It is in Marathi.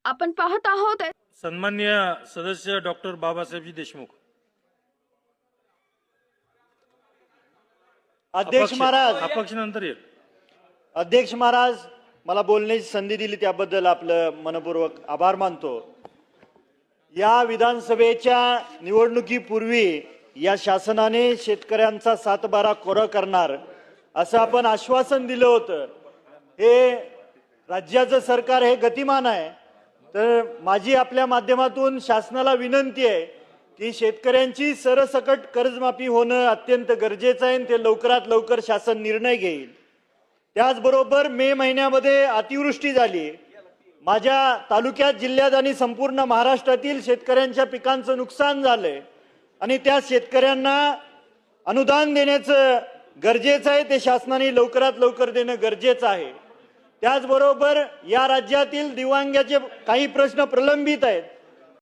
आपण पाहत आहोत सन्माननीय सदस्य डॉक्टर बाबासाहेबजी देशमुख. अध्यक्ष महाराज, अपक्ष नंतर येईल. अध्यक्ष महाराज, मला बोलण्याची संधी दिली त्याबद्दल आपलं मनपूर्वक आभार मानतो. या विधानसभेच्या निवडणुकीपूर्वी या शासनाने शेतकऱ्यांचा सातबारा कोरा करणार असं आपण आश्वासन दिलं होतं. हे राज्याचं सरकार हे गतिमान आहे. तर माझी आपल्या माध्यमातून शासनाला विनंती आहे की शेतकऱ्यांची सरसकट कर्जमाफी होणं अत्यंत गरजेचं आहे. ते लवकरात लवकर शासन निर्णय घेईल. त्याचबरोबर मे महिन्यामध्ये अतिवृष्टी झाली. माझ्या तालुक्यात, जिल्ह्यात आणि संपूर्ण महाराष्ट्रातील शेतकऱ्यांच्या पिकांचं नुकसान झालंय आणि त्या शेतकऱ्यांना अनुदान देण्याचं गरजेचं आहे. ते शासनाने लवकरात लवकर देणं गरजेचं आहे. त्याचबरोबर या राज्यातील दिव्यांगाचे काही प्रश्न प्रलंबित आहेत.